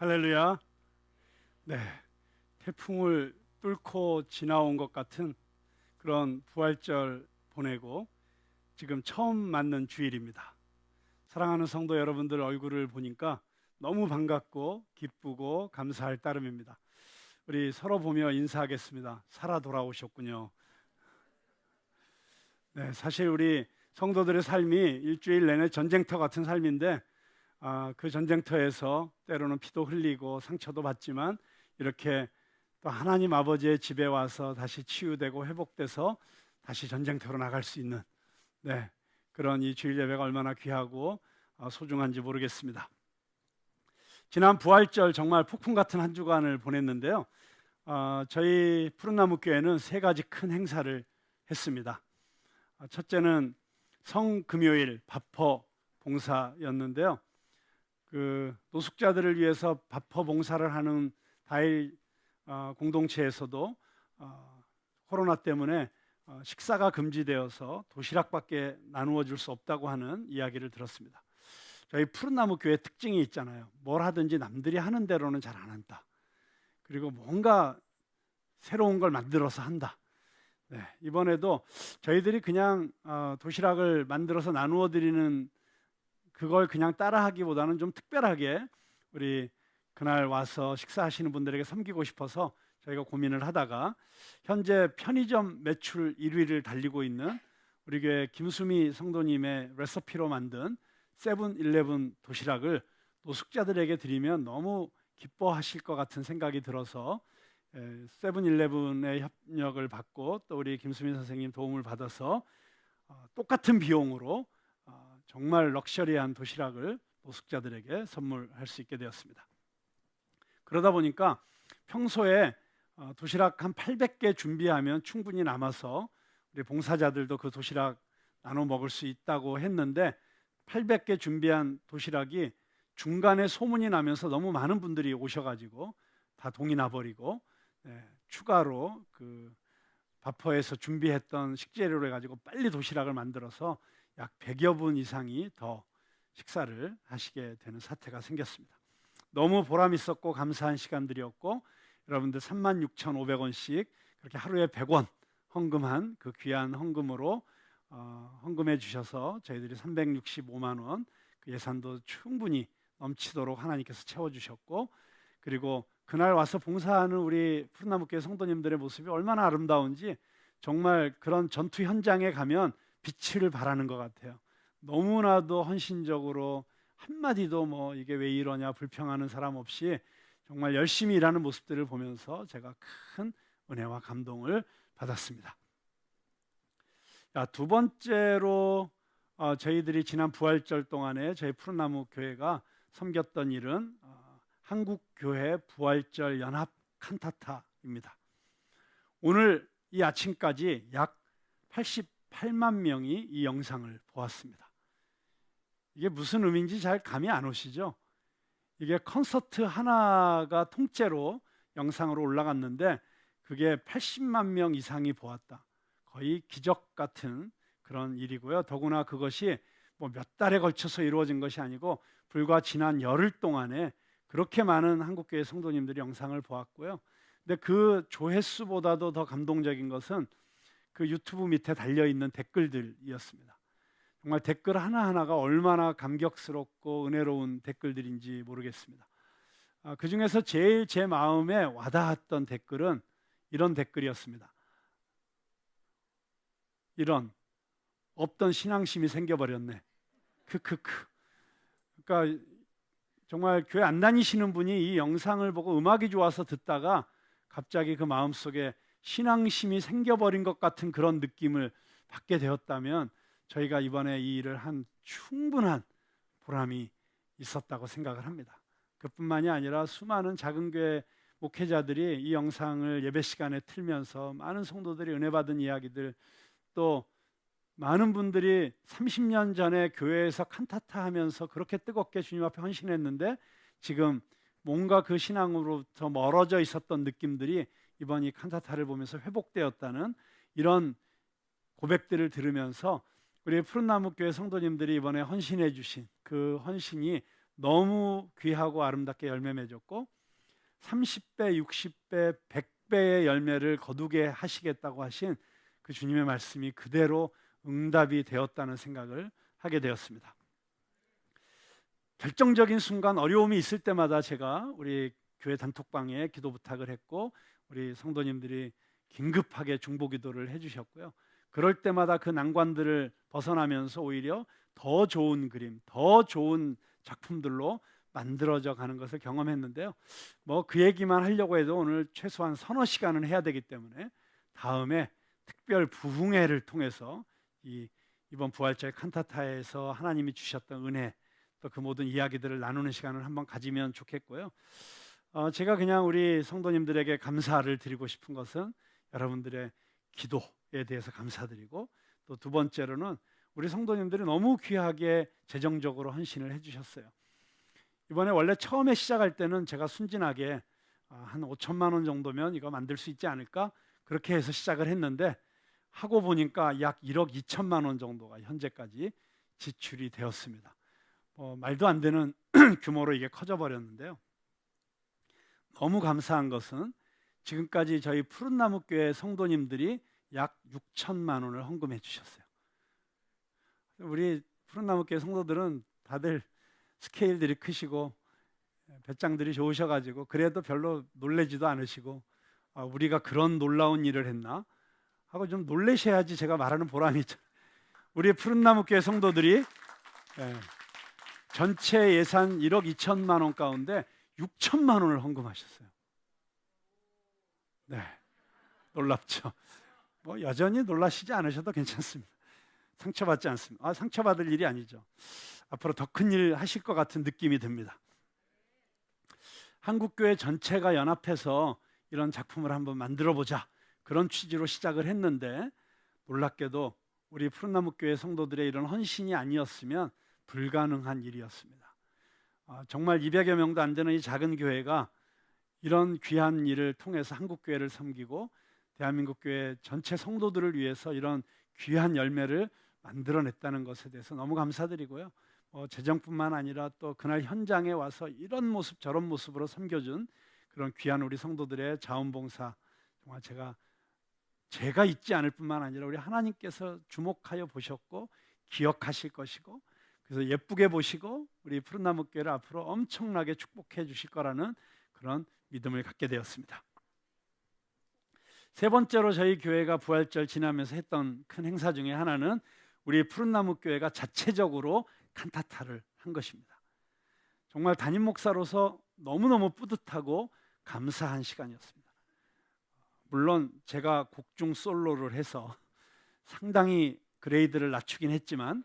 할렐루야. 네, 태풍을 뚫고 지나온 것 같은 그런 부활절 보내고 지금 처음 맞는 주일입니다. 사랑하는 성도 여러분들 얼굴을 보니까 너무 반갑고 기쁘고 감사할 따름입니다. 우리 서로 보며 인사하겠습니다. 살아 돌아오셨군요. 네, 사실 우리 성도들의 삶이 일주일 내내 전쟁터 같은 삶인데 그 전쟁터에서 때로는 피도 흘리고 상처도 받지만 이렇게 또 하나님 아버지의 집에 와서 다시 치유되고 회복돼서 다시 전쟁터로 나갈 수 있는 그런 이 주일 예배가 얼마나 귀하고 소중한지 모르겠습니다. 지난 부활절 정말 폭풍 같은 한 주간을 보냈는데요. 저희 푸른나무 교회는 세 가지 큰 행사를 했습니다. 첫째는 성금요일 밥퍼 봉사였는데요. 그 노숙자들을 위해서 밥퍼 봉사를 하는 다일 공동체에서도 코로나 때문에 식사가 금지되어서 도시락밖에 나누어 줄 수 없다고 하는 이야기를 들었습니다. 저희 푸른나무 교회 특징이 있잖아요. 뭘 하든지 남들이 하는 대로는 잘 안 한다. 그리고 뭔가 새로운 걸 만들어서 한다. 네, 이번에도 저희들이 그냥 도시락을 만들어서 나누어 드리는 그걸 그냥 따라하기보다는 좀 특별하게 우리 그날 와서 식사하시는 분들에게 섬기고 싶어서 저희가 고민을 하다가 현재 편의점 매출 1위를 달리고 있는 우리 교회 김수미 성도님의 레시피로 만든 세븐일레븐 도시락을 노숙자들에게 드리면 너무 기뻐하실 것 같은 생각이 들어서 세븐일레븐의 협력을 받고 또 우리 김수민 선생님 도움을 받아서 똑같은 비용으로 정말 럭셔리한 도시락을 노숙자들에게 선물할 수 있게 되었습니다. 그러다 보니까 평소에 도시락 한 800개 준비하면 충분히 남아서 우리 봉사자들도 그 도시락 나눠 먹을 수 있다고 했는데 800개 준비한 도시락이 중간에 소문이 나면서 너무 많은 분들이 오셔가지고 다 동이 나버리고 추가로 그 바퍼에서 준비했던 식재료를 가지고 빨리 도시락을 만들어서 약 100여 분 이상이 더 식사를 하시게 되는 사태가 생겼습니다. 너무 보람 있었고 감사한 시간들이었고 여러분들 36,500원씩 그렇게 하루에 100원 헌금한 그 귀한 헌금으로 헌금해 주셔서 저희들이 365만 원 그 예산도 충분히 넘치도록 하나님께서 채워주셨고 그리고 그날 와서 봉사하는 우리 푸른나무교회 성도님들의 모습이 얼마나 아름다운지 정말 그런 전투 현장에 가면 빛을 발하는 것 같아요. 너무나도 헌신적으로 한마디도 뭐 이게 왜 이러냐 불평하는 사람 없이 정말 열심히 일하는 모습들을 보면서 제가 큰 은혜와 감동을 받았습니다. 두 번째로 저희들이 지난 부활절 동안에 저희 푸른나무 교회가 섬겼던 일은 한국교회 부활절 연합 칸타타입니다. 오늘 이 아침까지 약 88만 명이 이 영상을 보았습니다. 이게 무슨 의미인지 잘 감이 안 오시죠? 이게 콘서트 하나가 통째로 영상으로 올라갔는데 그게 80만 명 이상이 보았다. 거의 기적 같은 그런 일이고요. 더구나 그것이 뭐 몇 달에 걸쳐서 이루어진 것이 아니고 불과 지난 열흘 동안에 그렇게 많은 한국교회 성도님들이 영상을 보았고요. 근데 그 조회수보다도 더 감동적인 것은 그 유튜브 밑에 달려있는 댓글들이었습니다. 정말 댓글 하나하나가 얼마나 감격스럽고 은혜로운 댓글들인지 모르겠습니다. 그 중에서 제일 제 마음에 와닿았던 댓글은 이런 댓글이었습니다. 이런 없던 신앙심이 생겨버렸네. 크크크. 그러니까 정말 교회 안 다니시는 분이 이 영상을 보고 음악이 좋아서 듣다가 갑자기 그 마음속에 신앙심이 생겨버린 것 같은 그런 느낌을 받게 되었다면 저희가 이번에 이 일을 한 충분한 보람이 있었다고 생각을 합니다. 그뿐만이 아니라 수많은 작은 교회 목회자들이 이 영상을 예배 시간에 틀면서 많은 성도들이 은혜 받은 이야기들 또 많은 분들이 30년 전에 교회에서 칸타타 하면서 그렇게 뜨겁게 주님 앞에 헌신했는데 지금 뭔가 그 신앙으로부터 멀어져 있었던 느낌들이 이번 이 칸타타를 보면서 회복되었다는 이런 고백들을 들으면서 우리 푸른나무 교회 성도님들이 이번에 헌신해 주신 그 헌신이 너무 귀하고 아름답게 열매 맺었고 30배, 60배, 100배의 열매를 거두게 하시겠다고 하신 그 주님의 말씀이 그대로 응답이 되었다는 생각을 하게 되었습니다. 결정적인 순간 어려움이 있을 때마다 제가 우리 교회 단톡방에 기도 부탁을 했고 우리 성도님들이 긴급하게 중보기도를 해주셨고요. 그럴 때마다 그 난관들을 벗어나면서 오히려 더 좋은 그림, 더 좋은 작품들로 만들어져 가는 것을 경험했는데요. 뭐 그 얘기만 하려고 해도 오늘 최소한 서너 시간은 해야 되기 때문에 다음에 특별 부흥회를 통해서 이번 부활절 칸타타에서 하나님이 주셨던 은혜 또 그 모든 이야기들을 나누는 시간을 한번 가지면 좋겠고요. 제가 그냥 우리 성도님들에게 감사를 드리고 싶은 것은 여러분들의 기도에 대해서 감사드리고 또 두 번째로는 우리 성도님들이 너무 귀하게 재정적으로 헌신을 해주셨어요. 이번에 원래 처음에 시작할 때는 제가 순진하게 한 5천만 원 정도면 이거 만들 수 있지 않을까 그렇게 해서 시작을 했는데 하고 보니까 약 1억 2천만 원 정도가 현재까지 지출이 되었습니다. 말도 안 되는 규모로 이게 커져버렸는데요. 너무 감사한 것은 지금까지 저희 푸른나무교회 성도님들이 약 6천만 원을 헌금해 주셨어요. 우리 푸른나무교회 성도들은 다들 스케일들이 크시고 배짱들이 좋으셔가지고 그래도 별로 놀래지도 않으시고 우리가 그런 놀라운 일을 했나 하고 좀 놀래셔야지 제가 말하는 보람이 있죠. 우리 푸른나무교회 성도들이 전체 예산 1억 2천만 원 가운데 6천만 원을 헌금하셨어요. 네, 놀랍죠. 뭐 여전히 놀라시지 않으셔도 괜찮습니다. 상처받지 않습니다. 상처받을 일이 아니죠. 앞으로 더 큰 일 하실 것 같은 느낌이 듭니다. 한국교회 전체가 연합해서 이런 작품을 한번 만들어보자 그런 취지로 시작을 했는데 놀랍게도 우리 푸른나무교회 성도들의 이런 헌신이 아니었으면 불가능한 일이었습니다. 정말 200여 명도 안 되는 이 작은 교회가 이런 귀한 일을 통해서 한국교회를 섬기고 대한민국 교회 전체 성도들을 위해서 이런 귀한 열매를 만들어냈다는 것에 대해서 너무 감사드리고요. 재정뿐만 아니라 또 그날 현장에 와서 이런 모습 저런 모습으로 섬겨준 그런 귀한 우리 성도들의 자원봉사 정말 제가 잊지 않을 뿐만 아니라 우리 하나님께서 주목하여 보셨고 기억하실 것이고 그래서 예쁘게 보시고 우리 푸른나무교회를 앞으로 엄청나게 축복해 주실 거라는 그런 믿음을 갖게 되었습니다. 세 번째로 저희 교회가 부활절 지나면서 했던 큰 행사 중에 하나는 우리 푸른나무교회가 자체적으로 칸타타를 한 것입니다. 정말 담임 목사로서 너무너무 뿌듯하고 감사한 시간이었습니다. 물론 제가 곡중 솔로를 해서 상당히 그레이드를 낮추긴 했지만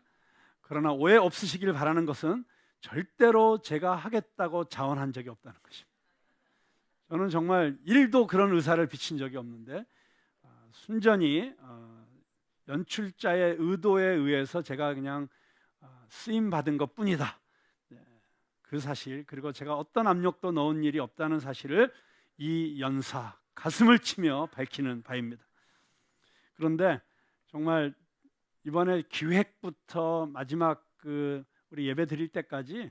그러나 오해 없으시길 바라는 것은 절대로 제가 하겠다고 자원한 적이 없다는 것입니다. 저는 정말 1도 그런 의사를 비친 적이 없는데 순전히 연출자의 의도에 의해서 제가 그냥 쓰임 받은 것뿐이다. 그 사실 그리고 제가 어떤 압력도 넣은 일이 없다는 사실을 이 연사 가슴을 치며 밝히는 바입니다. 그런데 정말 이번에 기획부터 마지막 우리 예배 드릴 때까지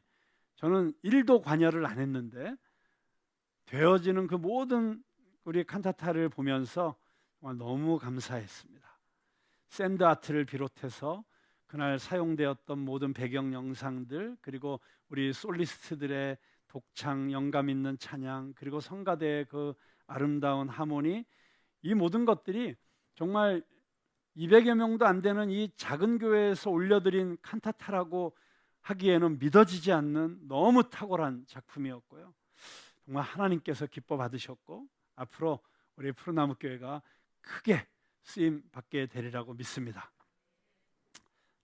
저는 1도 관여를 안 했는데 되어지는 그 모든 우리 칸타타를 보면서 정말 너무 감사했습니다. 샌드 아트를 비롯해서 그날 사용되었던 모든 배경 영상들 그리고 우리 솔리스트들의 독창 영감 있는 찬양 그리고 성가대의 그 아름다운 하모니 이 모든 것들이 정말 200여 명도 안 되는 이 작은 교회에서 올려드린 칸타타라고 하기에는 믿어지지 않는 너무 탁월한 작품이었고요. 정말 하나님께서 기뻐 받으셨고 앞으로 우리 푸른나무 교회가 크게 쓰임 받게 되리라고 믿습니다.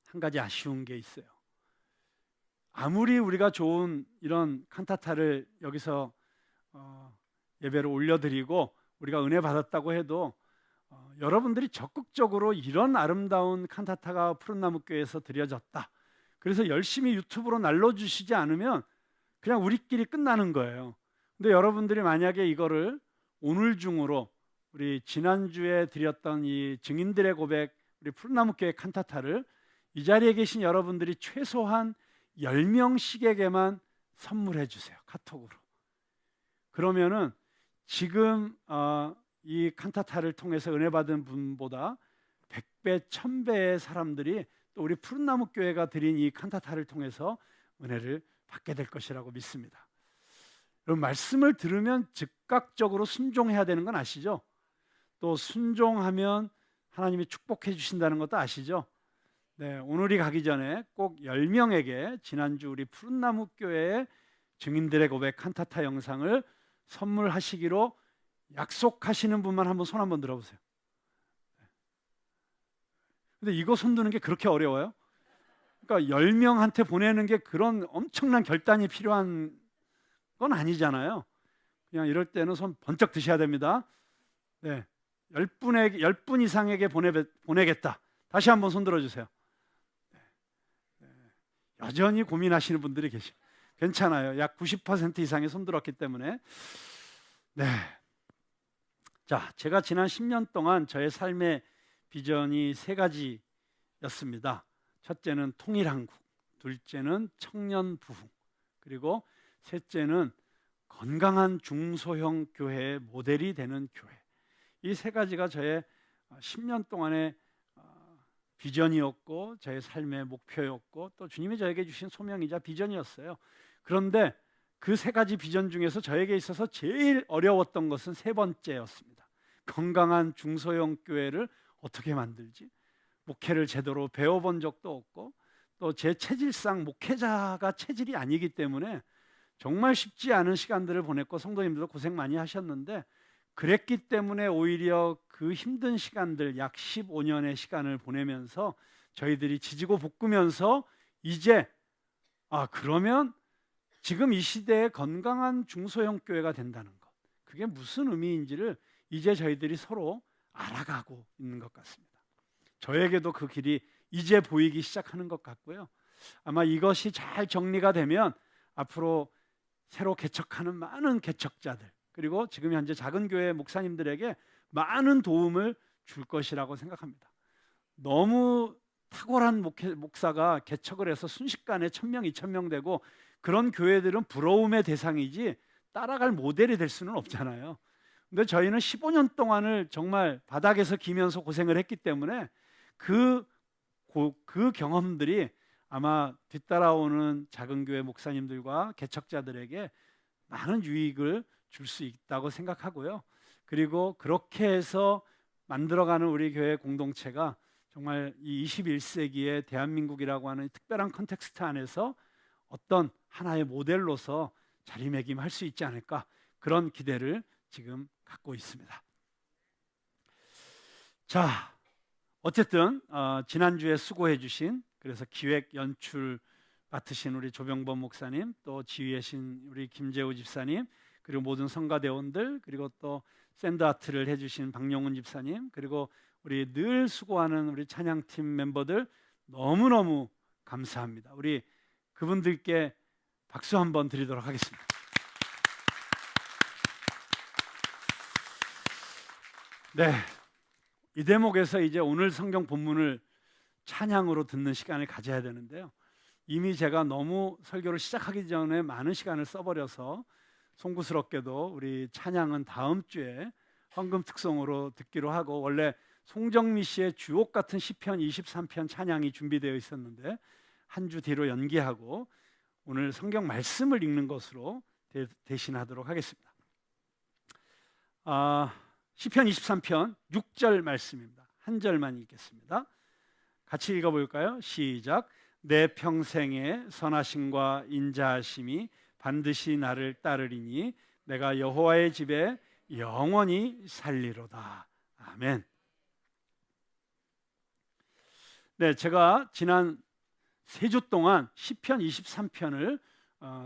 한 가지 아쉬운 게 있어요. 아무리 우리가 좋은 이런 칸타타를 여기서 예배를 올려드리고 우리가 은혜 받았다고 해도 여러분들이 적극적으로 이런 아름다운 칸타타가 푸른나무 교회에서 드려졌다. 그래서 열심히 유튜브로 날려주시지 않으면 그냥 우리끼리 끝나는 거예요. 근데 여러분들이 만약에 이거를 오늘 중으로 우리 지난주에 드렸던 이 증인들의 고백 우리 푸른나무 교회 칸타타를 이 자리에 계신 여러분들이 최소한 10명씩에게만 선물해 주세요. 카톡으로. 그러면은 지금 이 칸타타를 통해서 은혜 받은 분보다 100배, 1000배의 사람들이 또 우리 푸른나무 교회가 드린 이 칸타타를 통해서 은혜를 받게 될 것이라고 믿습니다. 여러분, 말씀을 들으면 즉각적으로 순종해야 되는 건 아시죠? 또 순종하면 하나님이 축복해 주신다는 것도 아시죠? 네, 오늘이 가기 전에 꼭 10명에게 지난주 우리 푸른나무 교회의 증인들의 고백 칸타타 영상을 선물하시기로 약속하시는 분만 한번 손 한번 들어보세요. 근데 이거 손드는 게 그렇게 어려워요? 그러니까 10명한테 보내는 게 그런 엄청난 결단이 필요한 건 아니잖아요. 그냥 이럴 때는 손 번쩍 드셔야 됩니다. 네, 10분 이상에게 보내겠다. 다시 한번 손 들어주세요. 여전히 고민하시는 분들이 계시죠. 괜찮아요. 약 90% 이상이 손 들었기 때문에. 네. 자, 제가 지난 10년 동안 저의 삶의 비전이 3가지였습니다. 첫째는 통일한국, 둘째는 청년 부흥, 그리고 셋째는 건강한 중소형 교회의 모델이 되는 교회. 이 3가지가 저의 10년 동안의 비전이었고 저의 삶의 목표였고 또 주님이 저에게 주신 소명이자 비전이었어요. 그런데 그 3가지 비전 중에서 저에게 있어서 제일 어려웠던 것은 3번째였습니다. 건강한 중소형 교회를 어떻게 만들지? 목회를 제대로 배워본 적도 없고 또 제 체질상 목회자가 체질이 아니기 때문에 정말 쉽지 않은 시간들을 보냈고 성도님들도 고생 많이 하셨는데, 그랬기 때문에 오히려 그 힘든 시간들 약 15년의 시간을 보내면서 저희들이 지지고 볶으면서 이제 그러면 지금 이 시대에 건강한 중소형 교회가 된다는 것, 그게 무슨 의미인지를 이제 저희들이 서로 알아가고 있는 것 같습니다. 저에게도 그 길이 이제 보이기 시작하는 것 같고요. 아마 이것이 잘 정리가 되면 앞으로 새로 개척하는 많은 개척자들, 그리고 지금 현재 작은 교회 목사님들에게 많은 도움을 줄 것이라고 생각합니다. 너무 탁월한 목사가 개척을 해서 순식간에 1000명, 2000명 되고 그런 교회들은 부러움의 대상이지 따라갈 모델이 될 수는 없잖아요. 근데 저희는 15년 동안을 정말 바닥에서 기면서 고생을 했기 때문에 그 경험들이 아마 뒤따라오는 작은 교회 목사님들과 개척자들에게 많은 유익을 줄 수 있다고 생각하고요. 그리고 그렇게 해서 만들어가는 우리 교회 공동체가 정말 이 21세기의 대한민국이라고 하는 특별한 컨텍스트 안에서 어떤 하나의 모델로서 자리매김할 수 있지 않을까, 그런 기대를 지금 갖고 있습니다. 자, 어쨌든 지난주에 수고해 주신, 그래서 기획 연출 맡으신 우리 조병범 목사님, 또 지휘하신 우리 김재우 집사님, 그리고 모든 성가대원들, 그리고 또 샌드아트를 해주신 박용훈 집사님, 그리고 우리 늘 수고하는 우리 찬양팀 멤버들 너무너무 감사합니다. 우리 그분들께 박수 한번 드리도록 하겠습니다. 네, 이 대목에서 이제 오늘 성경 본문을 찬양으로 듣는 시간을 가져야 되는데요. 이미 제가 너무 설교를 시작하기 전에 많은 시간을 써버려서 송구스럽게도 우리 찬양은 다음 주에 헌금 특송으로 듣기로 하고, 원래 송정미 씨의 주옥 같은 시편 23편 찬양이 준비되어 있었는데 한 주 뒤로 연기하고 오늘 성경 말씀을 읽는 것으로 대신하도록 하겠습니다. 시편 23편 6절 말씀입니다. 한 절만 읽겠습니다. 같이 읽어볼까요? 시작. 내 평생의 선하심과 인자하심이 반드시 나를 따르리니 내가 여호와의 집에 영원히 살리로다. 아멘. 네, 제가 지난 3주 동안 시편 23편을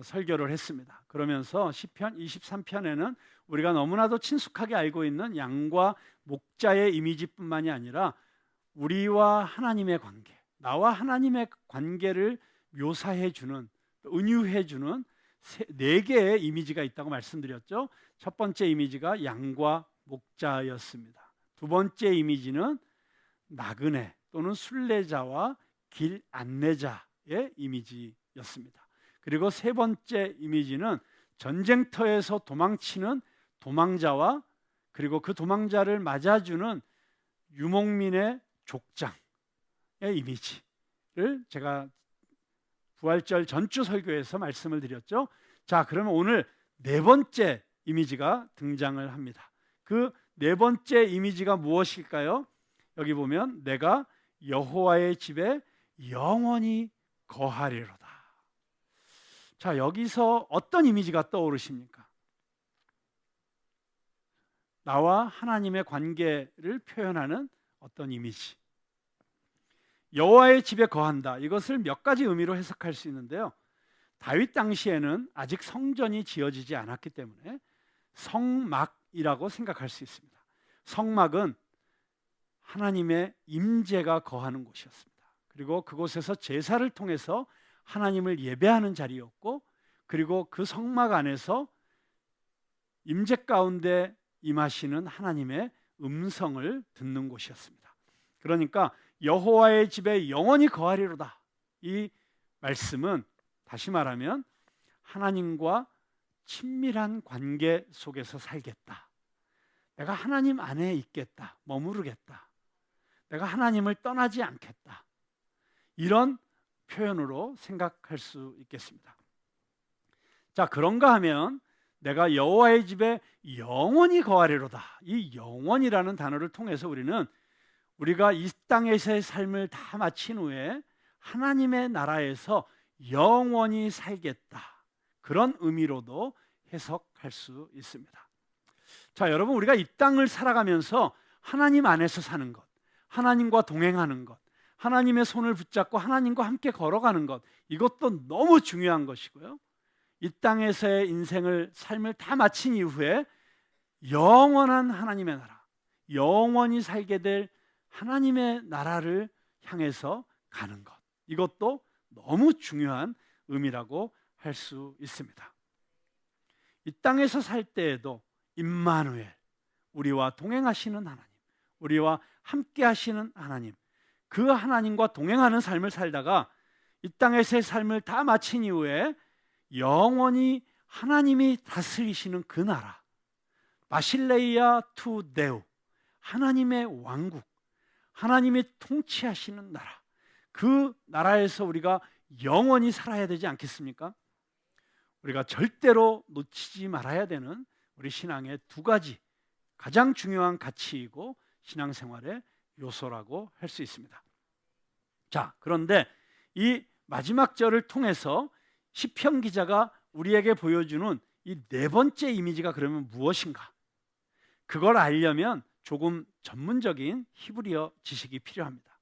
설교를 했습니다. 그러면서 시편 23편에는 우리가 너무나도 친숙하게 알고 있는 양과 목자의 이미지뿐만이 아니라 우리와 하나님의 관계, 나와 하나님의 관계를 묘사해 주는, 은유해 주는 4개의 이미지가 있다고 말씀드렸죠. 첫 번째 이미지가 양과 목자였습니다. 두 번째 이미지는 나그네 또는 순례자와 길 안내자의 이미지였습니다. 그리고 세 번째 이미지는 전쟁터에서 도망치는 도망자와 그리고 그 도망자를 맞아주는 유목민의 족장의 이미지를 제가 부활절 전주 설교에서 말씀을 드렸죠. 자, 그러면 오늘 네 번째 이미지가 등장을 합니다. 그 네 번째 이미지가 무엇일까요? 여기 보면 내가 여호와의 집에 영원히 거하리로다. 자, 여기서 어떤 이미지가 떠오르십니까? 나와 하나님의 관계를 표현하는 어떤 이미지. 여호와의 집에 거한다. 이것을 몇 가지 의미로 해석할 수 있는데요. 다윗 당시에는 아직 성전이 지어지지 않았기 때문에 성막이라고 생각할 수 있습니다. 성막은 하나님의 임재가 거하는 곳이었습니다. 그리고 그곳에서 제사를 통해서 하나님을 예배하는 자리였고, 그리고 그 성막 안에서 임재 가운데 임하시는 하나님의 음성을 듣는 곳이었습니다. 그러니까 여호와의 집에 영원히 거하리로다. 이 말씀은 다시 말하면 하나님과 친밀한 관계 속에서 살겠다. 내가 하나님 안에 있겠다. 머무르겠다. 내가 하나님을 떠나지 않겠다. 이런 표현으로 생각할 수 있겠습니다. 자, 그런가 하면 내가 여호와의 집에 영원히 거하리로다. 이 영원이라는 단어를 통해서 우리가 이 땅에서의 삶을 다 마친 후에 하나님의 나라에서 영원히 살겠다. 그런 의미로도 해석할 수 있습니다. 자, 여러분, 우리가 이 땅을 살아가면서 하나님 안에서 사는 것, 하나님과 동행하는 것, 하나님의 손을 붙잡고 하나님과 함께 걸어가는 것, 이것도 너무 중요한 것이고요. 이 땅에서의 삶을 다 마친 이후에 영원한 하나님의 나라, 영원히 살게 될 하나님의 나라를 향해서 가는 것, 이것도 너무 중요한 의미라고 할 수 있습니다. 이 땅에서 살 때에도 임마누엘, 우리와 동행하시는 하나님, 우리와 함께 하시는 하나님, 그 하나님과 동행하는 삶을 살다가 이 땅에서의 삶을 다 마친 이후에 영원히 하나님이 다스리시는 그 나라, 바실레이아 투 데우, 하나님의 왕국, 하나님이 통치하시는 나라, 그 나라에서 우리가 영원히 살아야 되지 않겠습니까? 우리가 절대로 놓치지 말아야 되는 우리 신앙의 두 가지 가장 중요한 가치이고 신앙생활의 요소라고 할 수 있습니다. 자, 그런데 이 마지막 절을 통해서 시편 기자가 우리에게 보여주는 이 네 번째 이미지가 그러면 무엇인가? 그걸 알려면 조금 전문적인 히브리어 지식이 필요합니다.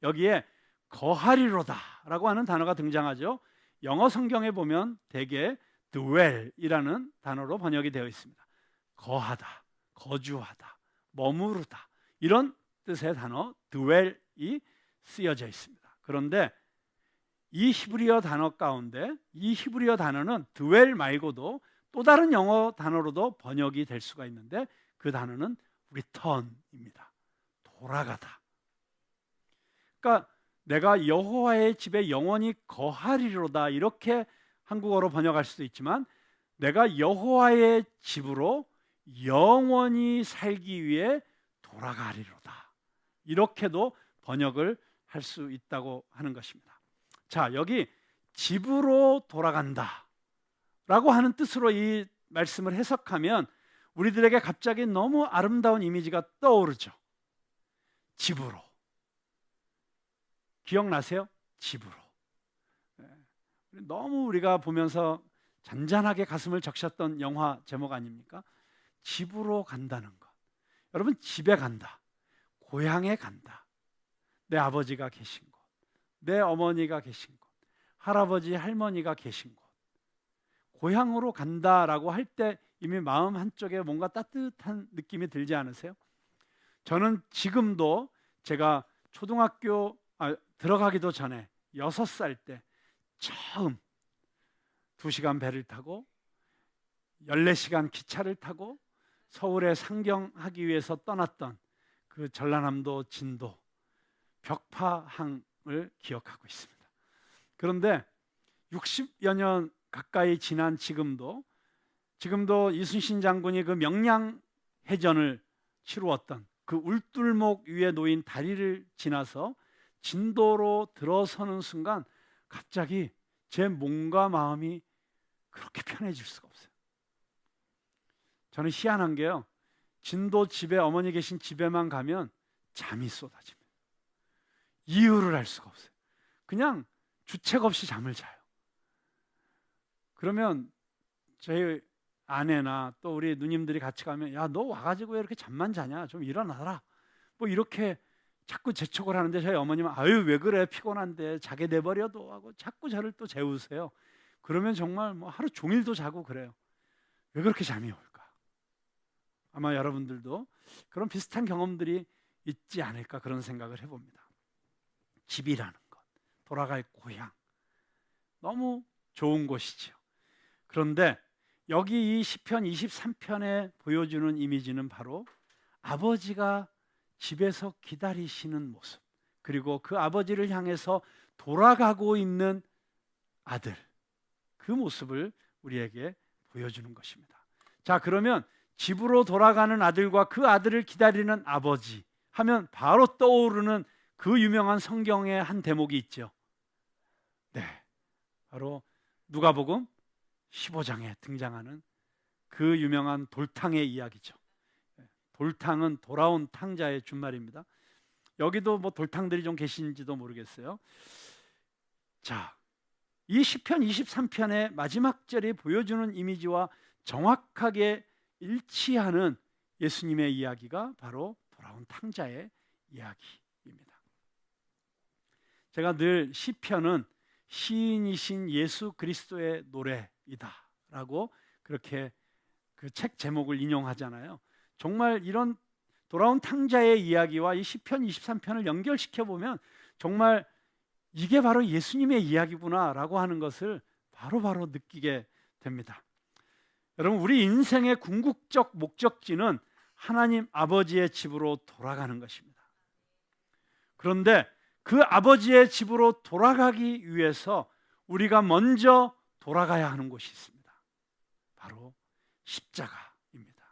여기에 거하리로다 라고 하는 단어가 등장하죠. 영어 성경에 보면 대개 dwell이라는 단어로 번역이 되어 있습니다. 거하다, 거주하다, 머무르다, 이런 뜻의 단어 dwell이 쓰여져 있습니다. 그런데 이 히브리어 단어 가운데 이 히브리어 단어는 dwell 말고도 또 다른 영어 단어로도 번역이 될 수가 있는데 그 단어는 return입니다. 돌아가다. 그러니까 내가 여호와의 집에 영원히 거하리로다, 이렇게 한국어로 번역할 수도 있지만 내가 여호와의 집으로 영원히 살기 위해 돌아가리로다, 이렇게도 번역을 할 수 있다고 하는 것입니다. 자, 여기 집으로 돌아간다 라고 하는 뜻으로 이 말씀을 해석하면 우리들에게 갑자기 너무 아름다운 이미지가 떠오르죠. 집으로. 기억나세요? 집으로. 너무 우리가 보면서 잔잔하게 가슴을 적셨던 영화 제목 아닙니까? 집으로 간다는 것. 여러분, 집에 간다, 고향에 간다, 내 아버지가 계신 곳, 내 어머니가 계신 곳, 할아버지 할머니가 계신 곳, 고향으로 간다라고 할 때 이미 마음 한쪽에 뭔가 따뜻한 느낌이 들지 않으세요? 저는 지금도 제가 초등학교 들어가기도 전에 6살 때 처음 2시간 배를 타고 14시간 기차를 타고 서울에 상경하기 위해서 떠났던 그 전라남도 진도 벽파항을 기억하고 있습니다. 그런데 60여 년 가까이 지난 지금도 이순신 장군이 그 명량해전을 치루었던 그 울둘목 위에 놓인 다리를 지나서 진도로 들어서는 순간 갑자기 제 몸과 마음이 그렇게 편해질 수가 없어요. 저는 희한한 게요, 진도 집에, 어머니 계신 집에만 가면 잠이 쏟아집니다. 이유를 알 수가 없어요. 그냥 주책 없이 잠을 자요. 그러면 저희 아내나 또 우리 누님들이 같이 가면, 야, 너 와가지고 왜 이렇게 잠만 자냐, 좀 일어나라, 뭐 이렇게 자꾸 재촉을 하는데, 저희 어머님은 아유 왜 그래, 피곤한데 자게 내버려도 하고 자꾸 저를 또 재우세요. 그러면 정말 뭐 하루 종일도 자고 그래요. 왜 그렇게 잠이 올까? 아마 여러분들도 그런 비슷한 경험들이 있지 않을까, 그런 생각을 해봅니다. 집이라는 것, 돌아갈 고향, 너무 좋은 곳이지요. 그런데 여기 이 시편 23편에 보여주는 이미지는 바로 아버지가 집에서 기다리시는 모습, 그리고 그 아버지를 향해서 돌아가고 있는 아들, 그 모습을 우리에게 보여주는 것입니다. 자, 그러면 집으로 돌아가는 아들과 그 아들을 기다리는 아버지 하면 바로 떠오르는 그 유명한 성경의 한 대목이 있죠. 네, 바로 누가복음 15장에 등장하는 그 유명한 돌탕의 이야기죠. 돌탕은 돌아온 탕자의 준말입니다. 여기도 뭐 돌탕들이 좀 계신지도 모르겠어요. 자, 이 시편 23편의 마지막 절이 보여주는 이미지와 정확하게 일치하는 예수님의 이야기가 바로 돌아온 탕자의 이야기입니다. 제가 늘 시편은 시인이신 예수 그리스도의 노래이다라고 그렇게 그 책 제목을 인용하잖아요. 정말 이런 돌아온 탕자의 이야기와 이 시편 23편을 연결시켜 보면 정말 이게 바로 예수님의 이야기구나라고 하는 것을 바로바로 느끼게 됩니다. 여러분, 우리 인생의 궁극적 목적지는 하나님 아버지의 집으로 돌아가는 것입니다. 그런데 그 아버지의 집으로 돌아가기 위해서 우리가 먼저 돌아가야 하는 곳이 있습니다. 바로 십자가입니다.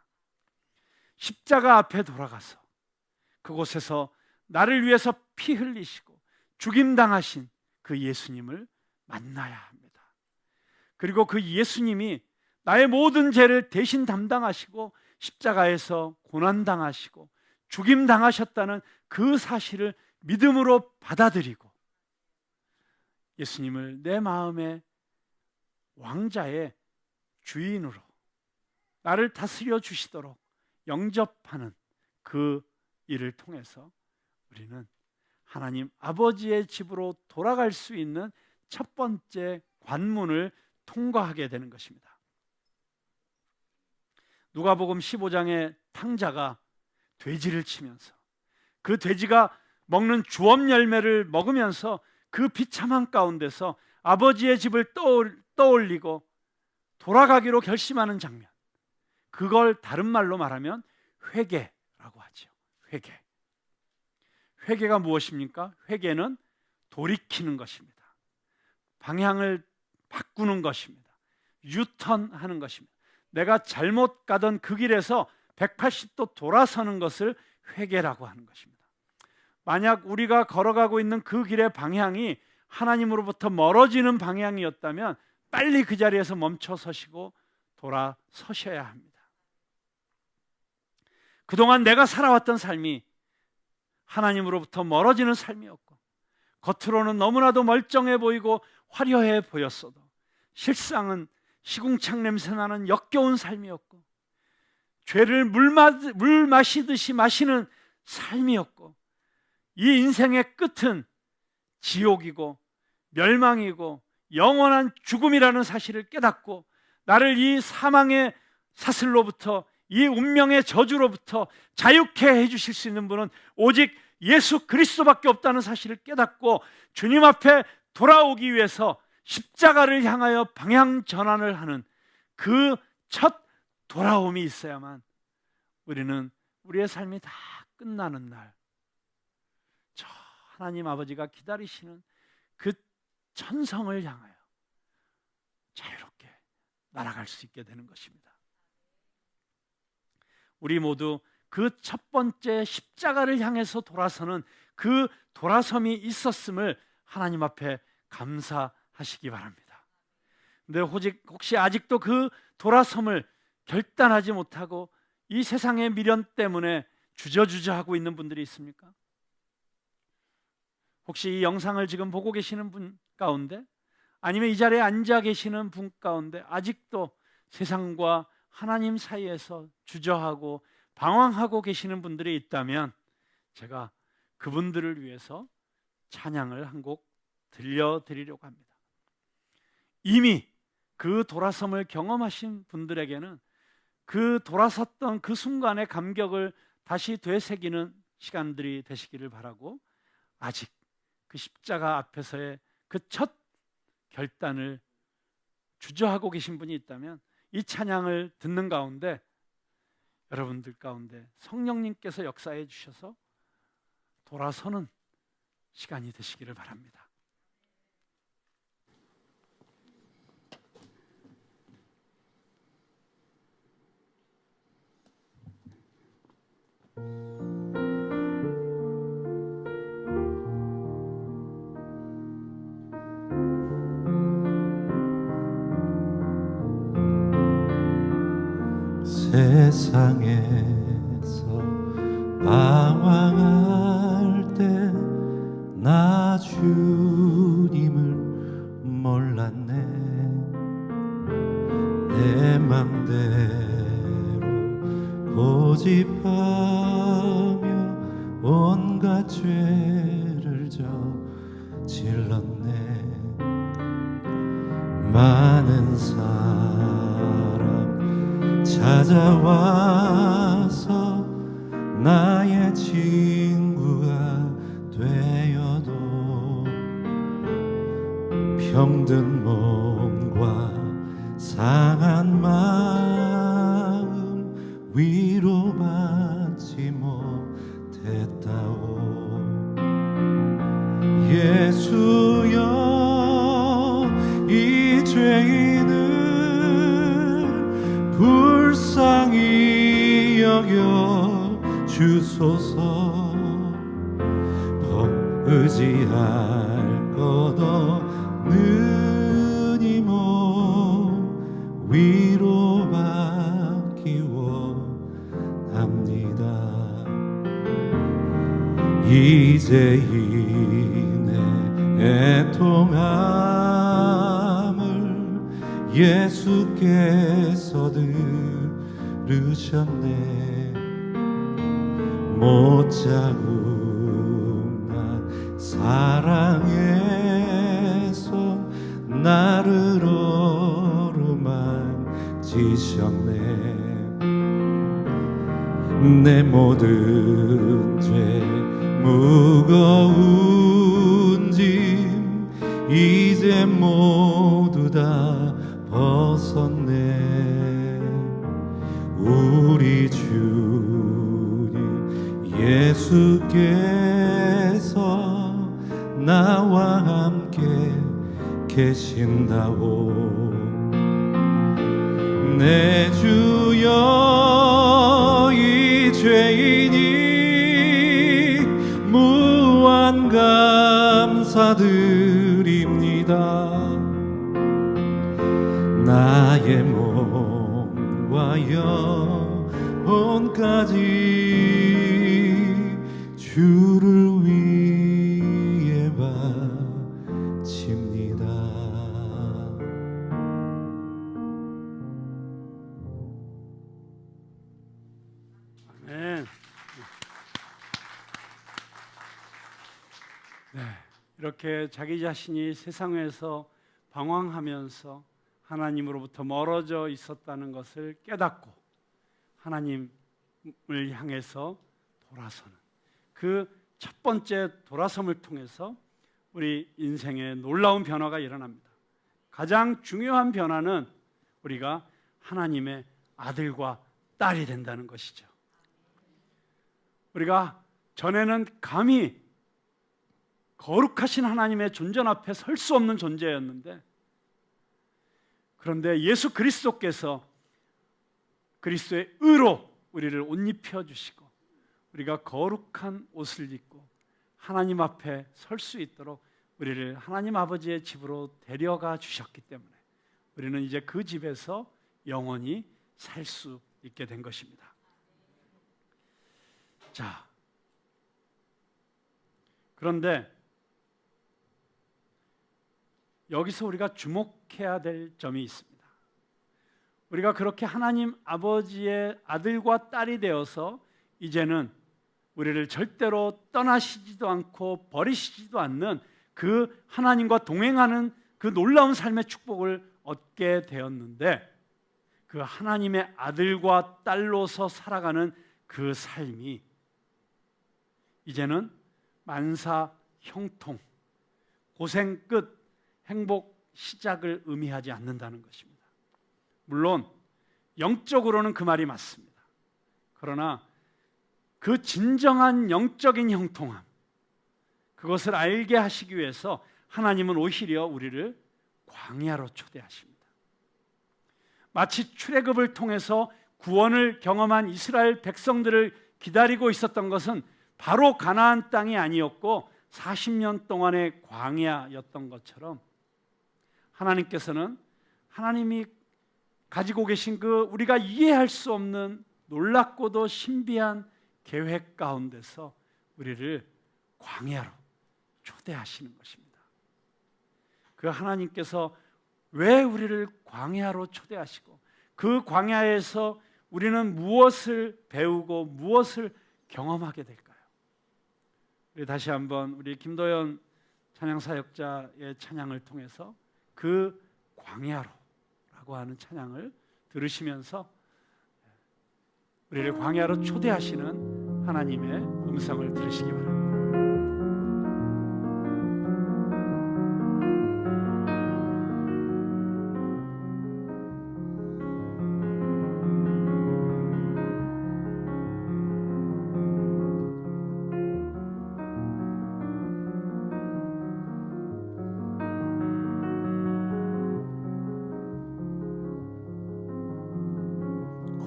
십자가 앞에 돌아가서 그곳에서 나를 위해서 피 흘리시고 죽임당하신 그 예수님을 만나야 합니다. 그리고 그 예수님이 나의 모든 죄를 대신 담당하시고 십자가에서 고난당하시고 죽임당하셨다는 그 사실을 믿음으로 받아들이고 예수님을 내 마음의 왕자의 주인으로 나를 다스려 주시도록 영접하는 그 일을 통해서 우리는 하나님 아버지의 집으로 돌아갈 수 있는 첫 번째 관문을 통과하게 되는 것입니다. 누가복음 15장의 탕자가 돼지를 치면서 그 돼지가 먹는 주엄 열매를 먹으면서 그 비참한 가운데서 아버지의 집을 떠올리고 돌아가기로 결심하는 장면, 그걸 다른 말로 말하면 회개라고 하죠. 회개가 무엇입니까? 회개는 돌이키는 것입니다. 방향을 바꾸는 것입니다. 유턴하는 것입니다. 내가 잘못 가던 그 길에서 180도 돌아서는 것을 회개라고 하는 것입니다. 만약 우리가 걸어가고 있는 그 길의 방향이 하나님으로부터 멀어지는 방향이었다면 빨리 그 자리에서 멈춰 서시고 돌아서셔야 합니다. 그동안 내가 살아왔던 삶이 하나님으로부터 멀어지는 삶이었고 겉으로는 너무나도 멀쩡해 보이고 화려해 보였어도 실상은 시궁창 냄새나는 역겨운 삶이었고 죄를 물 마시듯이 마시는 삶이었고 이 인생의 끝은 지옥이고 멸망이고 영원한 죽음이라는 사실을 깨닫고 나를 이 사망의 사슬로부터 이 운명의 저주로부터 자유케 해주실 수 있는 분은 오직 예수 그리스도밖에 없다는 사실을 깨닫고 주님 앞에 돌아오기 위해서 십자가를 향하여 방향 전환을 하는 그 첫 돌아옴이 있어야만 우리는 우리의 삶이 다 끝나는 날 저 하나님 아버지가 기다리시는 그 천성을 향하여 자유롭게 날아갈 수 있게 되는 것입니다. 우리 모두 그 첫 번째 십자가를 향해서 돌아서는 그 돌아섬이 있었음을 하나님 앞에 감사하시기 바랍니다. 근데 혹시 아직도 그 돌아섬을 결단하지 못하고 이 세상의 미련 때문에 주저주저하고 있는 분들이 있습니까? 혹시 이 영상을 지금 보고 계시는 분 가운데, 아니면 이 자리에 앉아 계시는 분 가운데 아직도 세상과 하나님 사이에서 주저하고 방황하고 계시는 분들이 있다면 제가 그분들을 위해서 찬양을 한 곡 들려드리려고 합니다. 이미 그 돌아섬을 경험하신 분들에게는 그 돌아섰던 그 순간의 감격을 다시 되새기는 시간들이 되시기를 바라고, 아직 그 십자가 앞에서의 그 첫 결단을 주저하고 계신 분이 있다면 이 찬양을 듣는 가운데 여러분들 가운데 성령님께서 역사해 주셔서 돌아서는 시간이 되시기를 바랍니다. 세상에서 방황할 때 나 주님을 몰랐네. 내 맘대로 고집하며 온갖 죄를 저질렀네. 많은 사람 찾아와서 나의 친구가 되어도 병든 몸과 상한 마음 위로받지 못했다오. 예수여, 이 죄인을 불쌍히 여겨 주소서. 의지할 것 없느니 몸 위로받기 원합니다. 이제인의 애통함을 예수께서 들으셨네. 못자국난 사랑에서 나를 어루만지셨네. 내 모든 죄 무거운 짐 이제 모두 다 벗었네. 우리 주님 예수께서 나와 함께 계신다오. 내 주여, 이 죄인이 무한 감사드립니다. 나의 몸과 영혼까지 주를 위해 바칩니다. 아멘. 네, 이렇게 자기 자신이 세상에서 방황하면서 하나님으로부터 멀어져 있었다는 것을 깨닫고 하나님을 향해서 돌아서는 그 첫 번째 돌아섬을 통해서 우리 인생에 놀라운 변화가 일어납니다. 가장 중요한 변화는 우리가 하나님의 아들과 딸이 된다는 것이죠. 우리가 전에는 감히 거룩하신 하나님의 존전 앞에 설 수 없는 존재였는데 그런데 예수 그리스도께서 그리스도의 의로 우리를 옷 입혀 주시고 우리가 거룩한 옷을 입고 하나님 앞에 설 수 있도록 우리를 하나님 아버지의 집으로 데려가 주셨기 때문에 우리는 이제 그 집에서 영원히 살 수 있게 된 것입니다. 자, 그런데 여기서 우리가 주목해야 될 점이 있습니다. 우리가 그렇게 하나님 아버지의 아들과 딸이 되어서 이제는 우리를 절대로 떠나시지도 않고 버리시지도 않는 그 하나님과 동행하는 그 놀라운 삶의 축복을 얻게 되었는데, 그 하나님의 아들과 딸로서 살아가는 그 삶이 이제는 만사 형통, 고생 끝, 행복 시작을 의미하지 않는다는 것입니다. 물론 영적으로는 그 말이 맞습니다. 그러나 그 진정한 영적인 형통함, 그것을 알게 하시기 위해서 하나님은 오히려 우리를 광야로 초대하십니다. 마치 출애굽을 통해서 구원을 경험한 이스라엘 백성들을 기다리고 있었던 것은 바로 가나안 땅이 아니었고 40년 동안의 광야였던 것처럼, 하나님께서는 하나님이 가지고 계신 그 우리가 이해할 수 없는 놀랍고도 신비한 계획 가운데서 우리를 광야로 초대하시는 것입니다. 그 하나님께서 왜 우리를 광야로 초대하시고 그 광야에서 우리는 무엇을 배우고 무엇을 경험하게 될까요? 우리 다시 한번 우리 김도연 찬양사역자의 찬양을 통해서 그 광야로라고 하는 찬양을 들으시면서 우리를 광야로 초대하시는 하나님의 음성을 들으시기 바랍니다.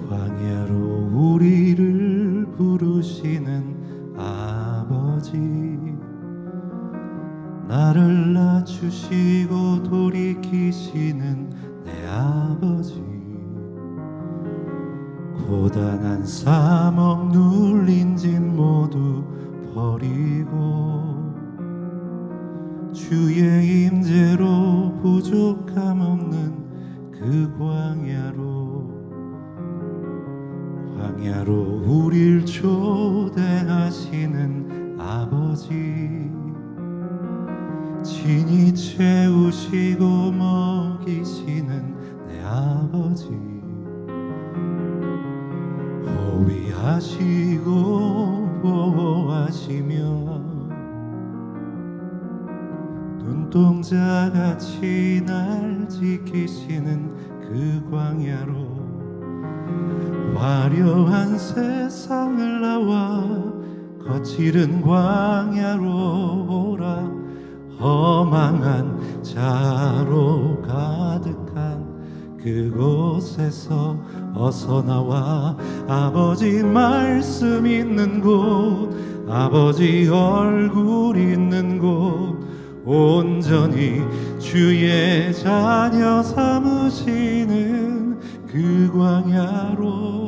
광야로 우리를 부르시는 아버지, 나를 낮추시고 돌이키시는 내 아버지, 고단한 사목 눌린 짐 모두 버리고 주의 임재로 부족함 없는 그 광야로 우릴 초대하시는 아버지, 친히 채우시고 먹이시는 내 아버지, 호위하시고 보호하시며 눈동자같이 날 지키시는 그 광야로, 화려한 세상을 나와 거칠은 광야로 오라. 허망한 자로 가득한 그곳에서 어서 나와 아버지 말씀 있는 곳, 아버지 얼굴 있는 곳, 온전히 주의 자녀 삼으시는 그 광야로,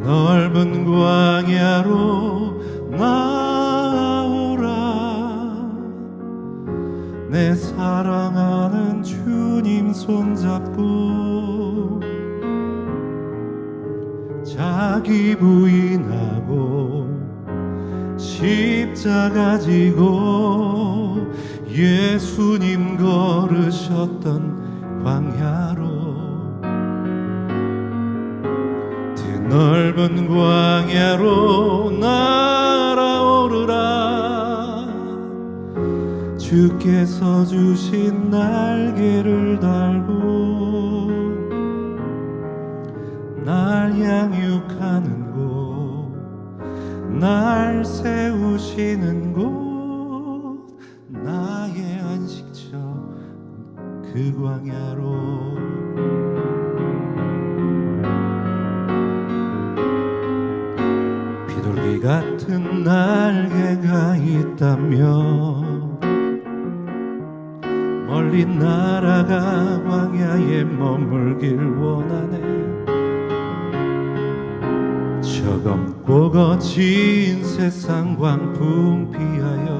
넓은 광야로 나오라. 내 사랑하는 주님 손잡고 자기 부인하고 십자가 지고 예수님 걸으셨던 광야로, 넓은 광야로 날아오르라. 주께서 주신 날개를 달고 날 양육하는 곳, 날 세우시는 곳, 나의 광야로 비둘기 같은 날개가 있다면 멀리 날아가 광야에 머물길 원하네. 저검고 거친 세상 광풍 피하여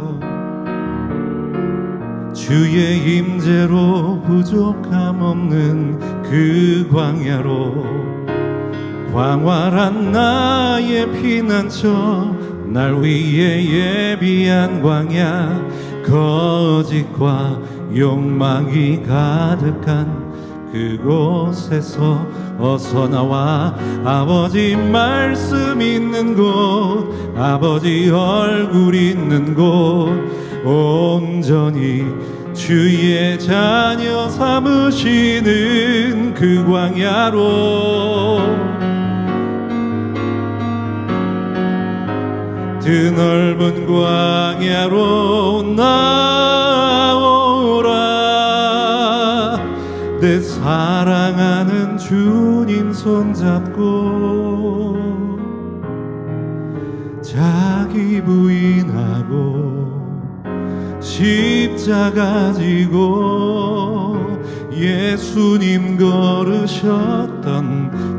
주의 임재로 부족함 없는 그 광야로 광활한 나의 피난처 날 위해 예비한 광야 거짓과 욕망이 가득한 그곳에서 어서 나와 아버지 말씀 있는 곳 아버지 얼굴 있는 곳 온전히 주의 자녀 삼으시는 그 광야로 드넓은 광야로 나오라. 내 사랑하는 주님 손잡고 자기 부인하고 십자가 지고 예수님 걸으셨던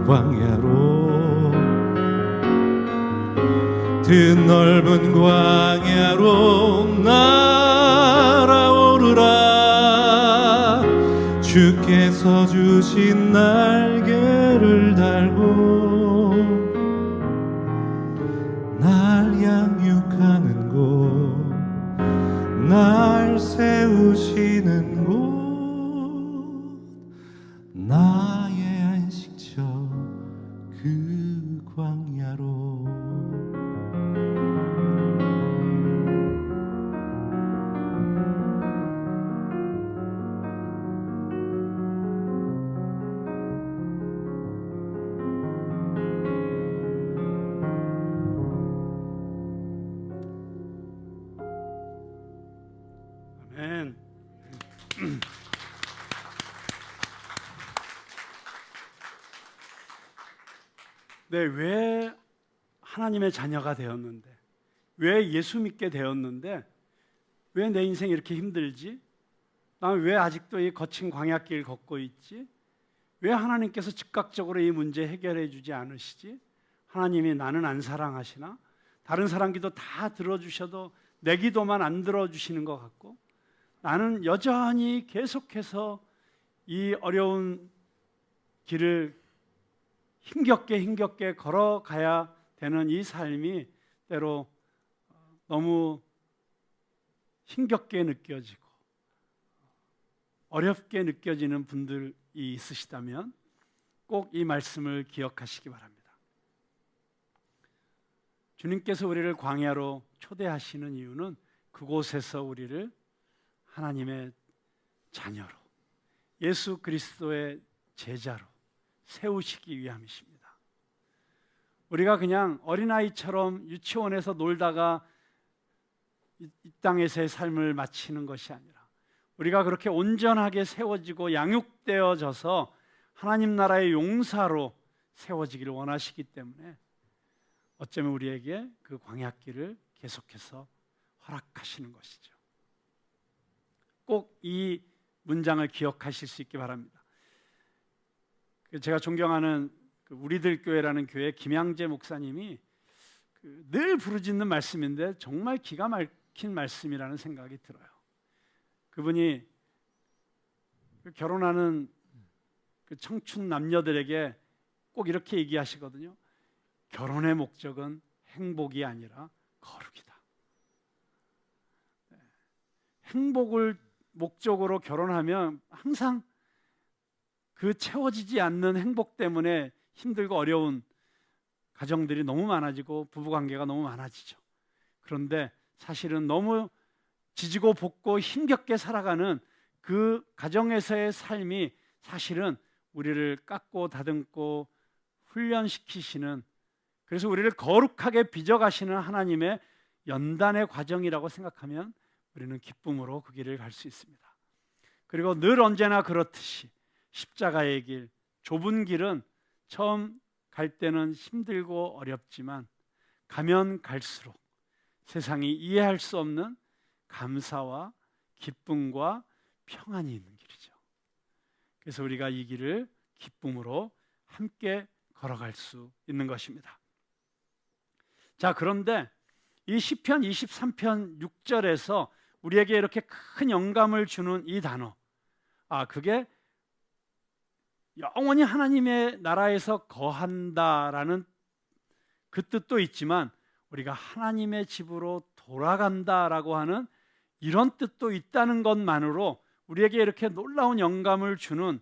광야로 드넓은 광야로 날아오르라. 주께서 주신 날개를 달고 날 양육하는 곳 날 세우시는 곳 나의 안식처 그 광야로 아멘. 네, 왜 하나님의 자녀가 되었는데, 왜 예수 믿게 되었는데, 왜 내 인생이 이렇게 힘들지? 나는 왜 아직도 이 거친 광야길 걷고 있지? 왜 하나님께서 즉각적으로 이 문제 해결해 주지 않으시지? 하나님이 나는 안 사랑하시나? 다른 사람 기도 다 들어주셔도 내 기도만 안 들어주시는 것 같고, 나는 여전히 계속해서 이 어려운 길을 힘겹게 걸어가야 되는 이 삶이 때로 너무 힘겹게 느껴지고 어렵게 느껴지는 분들이 있으시다면 꼭 이 말씀을 기억하시기 바랍니다. 주님께서 우리를 광야로 초대하시는 이유는 그곳에서 우리를 하나님의 자녀로, 예수 그리스도의 제자로 세우시기 위함이십니다. 우리가 그냥 어린아이처럼 유치원에서 놀다가 이 땅에서의 삶을 마치는 것이 아니라 우리가 그렇게 온전하게 세워지고 양육되어져서 하나님 나라의 용사로 세워지기를 원하시기 때문에 어쩌면 우리에게 그 광야길을 계속해서 허락하시는 것이죠. 꼭 이 문장을 기억하실 수 있기 바랍니다. 제가 존경하는 우리들 교회라는 교회 김양재 목사님이 늘 부르짖는 말씀인데 정말 기가 막힌 말씀이라는 생각이 들어요. 그분이 결혼하는 청춘 남녀들에게 꼭 이렇게 얘기하시거든요. 결혼의 목적은 행복이 아니라 거룩이다. 행복을 목적으로 결혼하면 항상 그 채워지지 않는 행복 때문에 힘들고 어려운 가정들이 너무 많아지고 부부관계가 너무 많아지죠. 그런데 사실은 너무 지지고 볶고 힘겹게 살아가는 그 가정에서의 삶이 사실은 우리를 깎고 다듬고 훈련시키시는, 그래서 우리를 거룩하게 빚어가시는 하나님의 연단의 과정이라고 생각하면 우리는 기쁨으로 그 길을 갈 수 있습니다. 그리고 늘 언제나 그렇듯이 십자가의 길, 좁은 길은 처음 갈 때는 힘들고 어렵지만 가면 갈수록 세상이 이해할 수 없는 감사와 기쁨과 평안이 있는 길이죠. 그래서 우리가 이 길을 기쁨으로 함께 걸어갈 수 있는 것입니다. 자, 그런데 이 시편 23편 6절에서 우리에게 이렇게 큰 영감을 주는 이 단어, 그게 영원히 하나님의 나라에서 거한다라는 그 뜻도 있지만 우리가 하나님의 집으로 돌아간다라고 하는 이런 뜻도 있다는 것만으로 우리에게 이렇게 놀라운 영감을 주는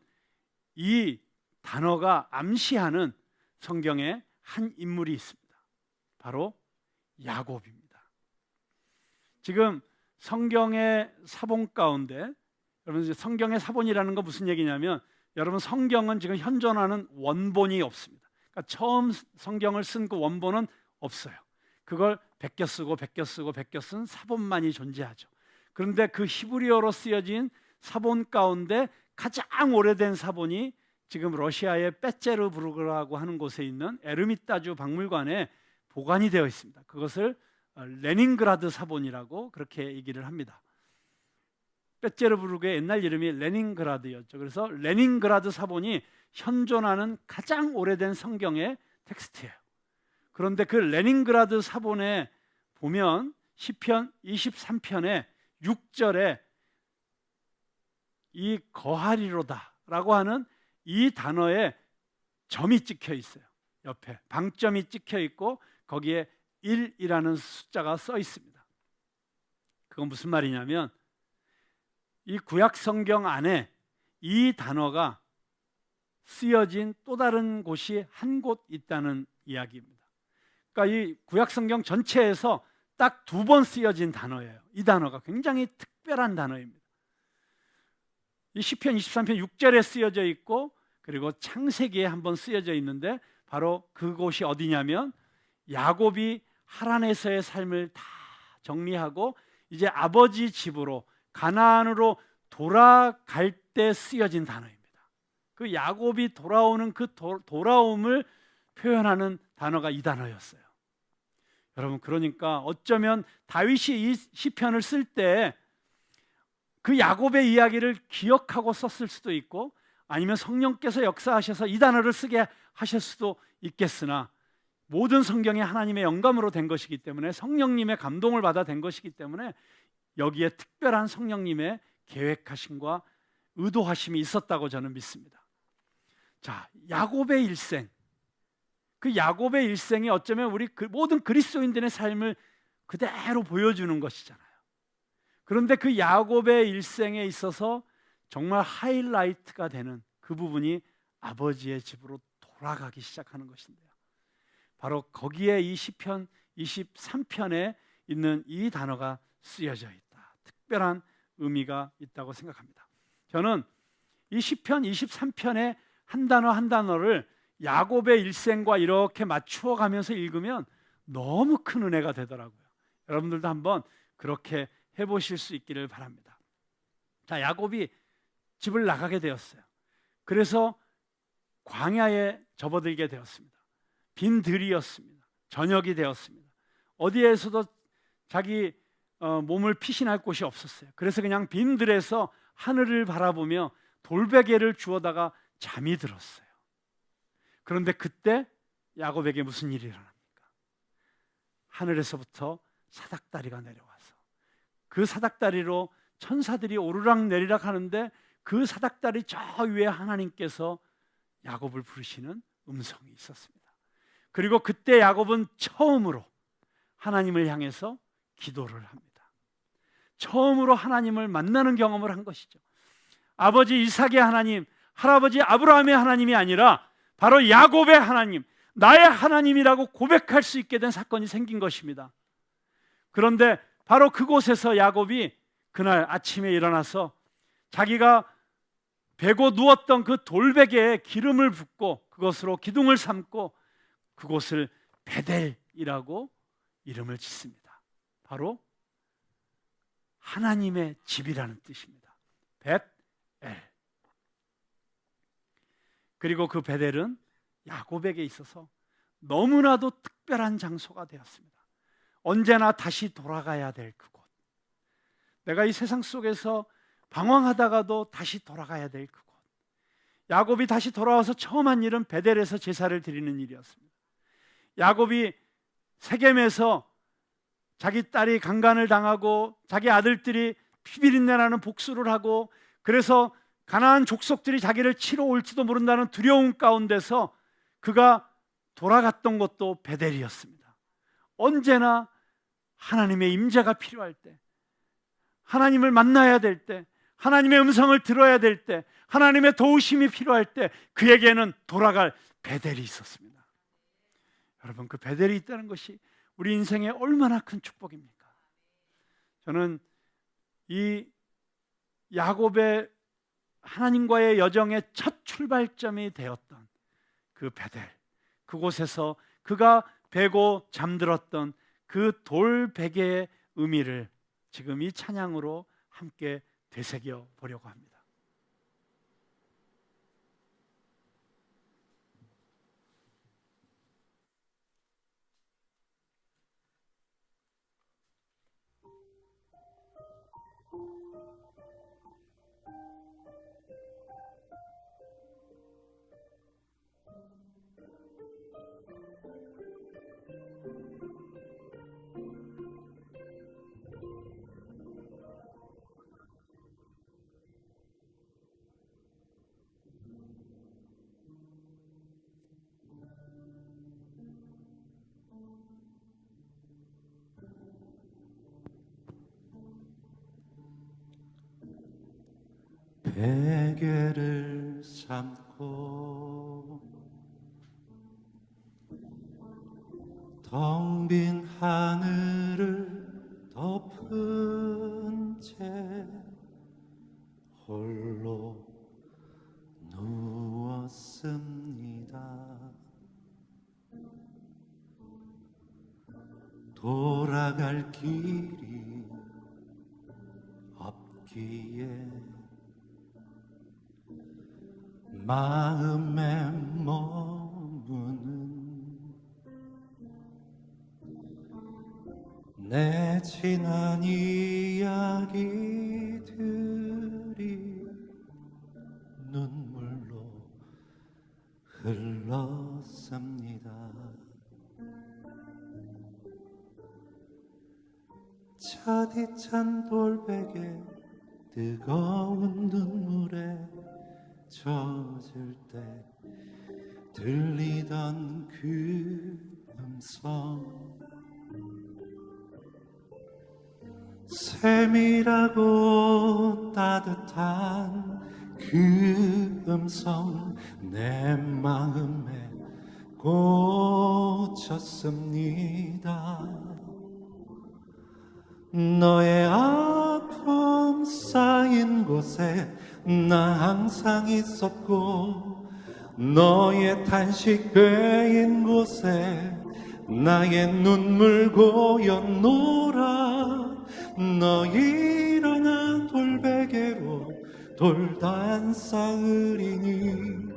이 단어가 암시하는 성경에 한 인물이 있습니다. 바로 야곱입니다. 지금 성경의 사본 가운데, 여러분 성경의 사본이라는 건 무슨 얘기냐면, 여러분 성경은 지금 현존하는 원본이 없습니다. 그러니까 처음 성경을 쓴 그 원본은 없어요. 그걸 베껴 쓰고 쓴 사본만이 존재하죠. 그런데 그 히브리어로 쓰여진 사본 가운데 가장 오래된 사본이 지금 러시아의 페테르부르크라고 하는 곳에 있는 에르미타주 박물관에 보관이 되어 있습니다. 그것을 레닌그라드 사본이라고 그렇게 얘기를 합니다. 페테르부르크의 옛날 이름이 레닌그라드였죠. 그래서 레닌그라드 사본이 현존하는 가장 오래된 성경의 텍스트예요. 그런데 그 레닌그라드 사본에 보면 시편 23편의 6절에 이 거하리로다라고 하는 이 단어에 점이 찍혀 있어요. 옆에 방점이 찍혀 있고 거기에 1이라는 숫자가 써 있습니다. 그건 무슨 말이냐면 이 구약 성경 안에 이 단어가 쓰여진 또 다른 곳이 한 곳 있다는 이야기입니다. 그러니까 이 구약 성경 전체에서 딱 2번 쓰여진 단어예요. 이 단어가 굉장히 특별한 단어입니다. 이 시편 23편 6절에 쓰여져 있고 그리고 창세기에 한번 쓰여져 있는데 바로 그곳이 어디냐면 야곱이 하란에서의 삶을 다 정리하고 이제 아버지 집으로 가나안으로 돌아갈 때 쓰여진 단어입니다. 그 야곱이 돌아오는 그 돌아옴을 표현하는 단어가 이 단어였어요. 여러분, 그러니까 어쩌면 다윗이 이 시편을 쓸 때 그 야곱의 이야기를 기억하고 썼을 수도 있고 아니면 성령께서 역사하셔서 이 단어를 쓰게 하실 수도 있겠으나 모든 성경이 하나님의 영감으로 된 것이기 때문에 성령님의 감동을 받아 된 것이기 때문에 여기에 특별한 성령님의 계획하심과 의도하심이 있었다고 저는 믿습니다. 자, 야곱의 일생, 그 야곱의 일생이 어쩌면 우리 모든 그리스도인들의 삶을 그대로 보여주는 것이잖아요. 그런데 그 야곱의 일생에 있어서 정말 하이라이트가 되는 그 부분이 아버지의 집으로 돌아가기 시작하는 것인데요. 바로 거기에 이 시편 23편에 있는 이 단어가 쓰여져 있다. 특별한 의미가 있다고 생각합니다. 저는 이 시편 23편의 한 단어 한 단어를 야곱의 일생과 이렇게 맞추어 가면서 읽으면 너무 큰 은혜가 되더라고요. 여러분들도 한번 그렇게 해보실 수 있기를 바랍니다. 자, 야곱이 집을 나가게 되었어요. 그래서 광야에 접어들게 되었습니다. 빈 들이었습니다. 저녁이 되었습니다. 어디에서도 자기 몸을 피신할 곳이 없었어요. 그래서 그냥 빈 들에서 하늘을 바라보며 돌베개를 주워다가 잠이 들었어요. 그런데 그때 야곱에게 무슨 일이 일어납니까? 하늘에서부터 사닥다리가 내려와서 그 사닥다리로 천사들이 오르락 내리락 하는데 그 사닥다리 저 위에 하나님께서 야곱을 부르시는 음성이 있었습니다. 그리고 그때 야곱은 처음으로 하나님을 향해서 기도를 합니다. 처음으로 하나님을 만나는 경험을 한 것이죠. 아버지 이삭의 하나님, 할아버지 아브라함의 하나님이 아니라 바로 야곱의 하나님, 나의 하나님이라고 고백할 수 있게 된 사건이 생긴 것입니다. 그런데 바로 그곳에서 야곱이 그날 아침에 일어나서 자기가 베고 누웠던 그 돌베개에 기름을 붓고 그것으로 기둥을 삼고 그곳을 베델이라고 이름을 짓습니다. 바로 하나님의 집이라는 뜻입니다. 그리고 그 베델은 야곱에게 있어서 너무나도 특별한 장소가 되었습니다. 언제나 다시 돌아가야 될 그곳, 내가 이 세상 속에서 방황하다가도 다시 돌아가야 될 그곳. 야곱이 다시 돌아와서 처음 한 일은 베델에서 제사를 드리는 일이었습니다. 야곱이 세겜에서 자기 딸이 강간을 당하고 자기 아들들이 피비린내나는 복수를 하고, 그래서 가나안 족속들이 자기를 치러 올지도 모른다는 두려움 가운데서 그가 돌아갔던 것도 베델이었습니다. 언제나 하나님의 임재가 필요할 때, 하나님을 만나야 될 때, 하나님의 음성을 들어야 될 때, 하나님의 도우심이 필요할 때 그에게는 돌아갈 베델이 있었습니다. 여러분, 그 베델이 있다는 것이 우리 인생에 얼마나 큰 축복입니까? 저는 이 야곱의 하나님과의 여정의 첫 출발점이 되었던 그 베델, 그곳에서 그가 베고 잠들었던 그 돌베개의 의미를 지금 이 찬양으로 함께 되새겨 보려고 합니다. 베개를 삼고 텅 빈 하늘을 덮은 채 홀로 누웠습니다. 돌아갈 길이 없기에 마음에 머무는 내 지난 이야기들이 눈물로 흘렀습니다. 차디찬 돌베개 뜨거운 눈물에 젖을 때 들리던 그 음성, 세밀하고 따뜻한 그 음성 내 마음에 꽂혔습니다. 너의 아픔 쌓인 곳에 나 항상 있었고, 너의 탄식 베인 곳에 나의 눈물 고였노라. 너 일어나 돌베개로 돌단 쌓으리니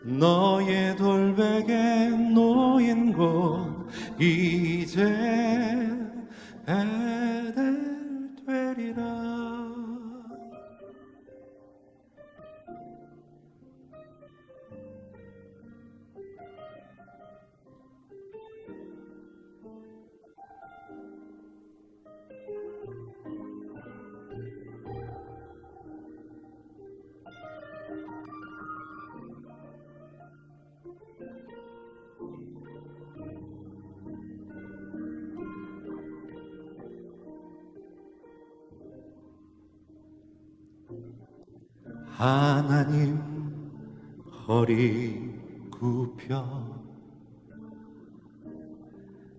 너의 돌베개 놓인 곳 이제 베델 되리라. 하나님 허리 굽혀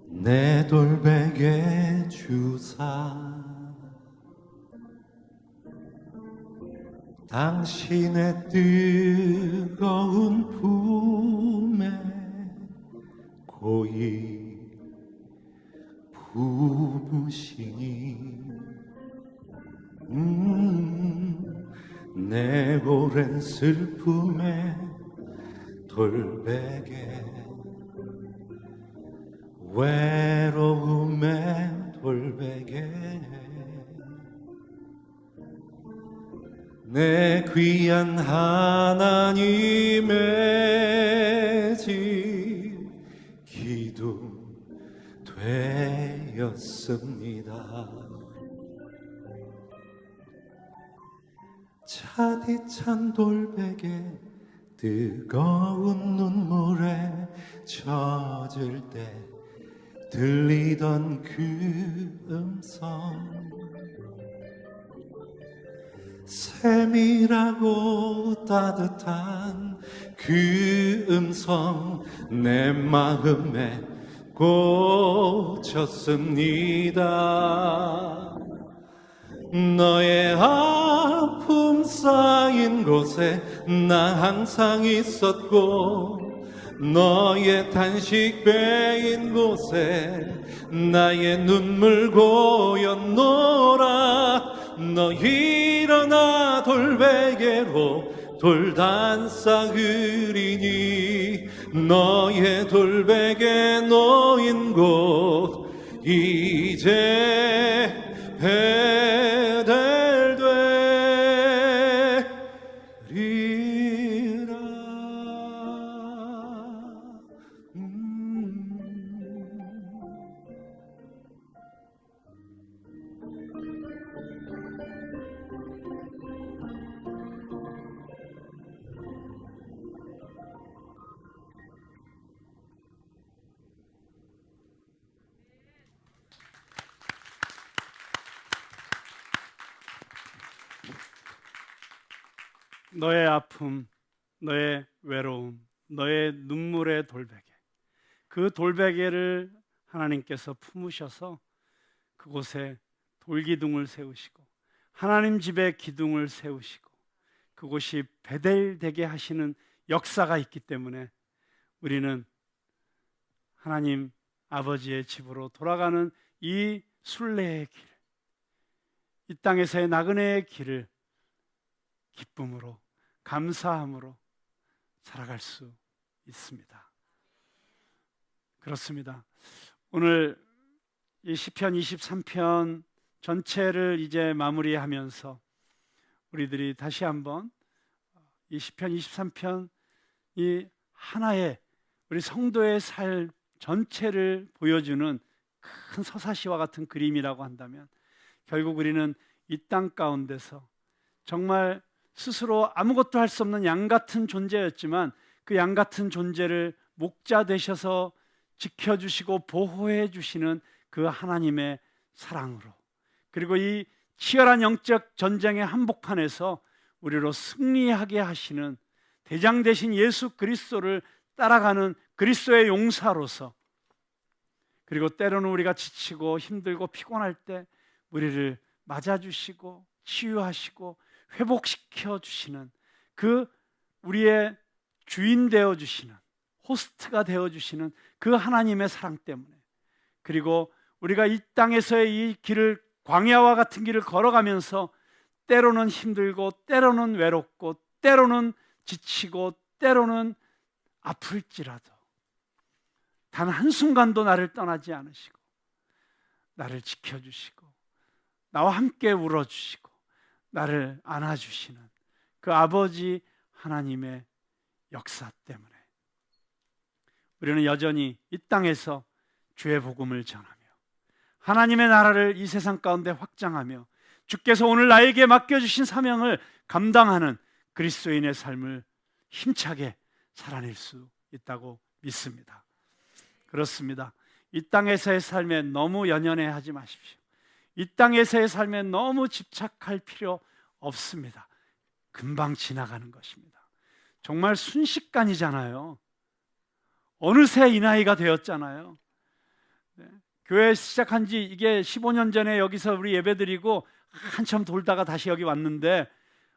내 돌베개 주사 당신의 뜨거운 품에 고이 부부시니 내 오랜 슬픔에 돌베개 외로움의 돌베개 내 귀한 하나님의 집 기둥 되었습니다. 차디찬 돌베개 뜨거운 눈물에 젖을 때 들리던 그 음성 세밀하고 따뜻한 그 음성 내 마음에 꽂혔습니다. 너의 아픔 쌓인 곳에 나 항상 있었고 너의 탄식 베인 곳에 나의 눈물 고였노라. 너 일어나 돌베개로 돌단 쌓으리니 너의 돌베개 놓인 곳 이제 배달되리라. 너의 아픔, 너의 외로움, 너의 눈물의 돌베개, 그 돌베개를 하나님께서 품으셔서 그곳에 돌기둥을 세우시고 하나님 집에 기둥을 세우시고 그곳이 베델되게 하시는 역사가 있기 때문에 우리는 하나님 아버지의 집으로 돌아가는 이 순례의 길, 이 땅에서의 나그네의 길을 기쁨으로 감사함으로 살아갈 수 있습니다. 그렇습니다. 오늘 이 시편 23편 전체를 이제 마무리하면서 우리들이 다시 한번 이 시편 23편 이 하나의 우리 성도의 삶 전체를 보여주는 큰 서사시와 같은 그림이라고 한다면 결국 우리는 이 땅 가운데서 정말 스스로 아무것도 할 수 없는 양 같은 존재였지만 그 양 같은 존재를 목자 되셔서 지켜주시고 보호해 주시는 그 하나님의 사랑으로, 그리고 이 치열한 영적 전쟁의 한복판에서 우리로 승리하게 하시는 대장 되신 예수 그리스도를 따라가는 그리스도의 용사로서, 그리고 때로는 우리가 지치고 힘들고 피곤할 때 우리를 맞아주시고 치유하시고 회복시켜 주시는 그 우리의 주인 되어 주시는, 호스트가 되어 주시는 그 하나님의 사랑 때문에, 그리고 우리가 이 땅에서의 이 길을, 광야와 같은 길을 걸어가면서 때로는 힘들고 때로는 외롭고 때로는 지치고 때로는 아플지라도 단 한순간도 나를 떠나지 않으시고 나를 지켜주시고 나와 함께 울어주시고 나를 안아주시는 그 아버지 하나님의 역사 때문에 우리는 여전히 이 땅에서 주의 복음을 전하며 하나님의 나라를 이 세상 가운데 확장하며 주께서 오늘 나에게 맡겨주신 사명을 감당하는 그리스도인의 삶을 힘차게 살아낼 수 있다고 믿습니다. 그렇습니다. 이 땅에서의 삶에 너무 연연해하지 마십시오. 이 땅에서의 삶에 너무 집착할 필요 없습니다. 금방 지나가는 것입니다. 정말 순식간이잖아요. 어느새 이 나이가 되었잖아요. 네. 교회 시작한 지 이게 15년 전에 여기서 우리 예배드리고 한참 돌다가 다시 여기 왔는데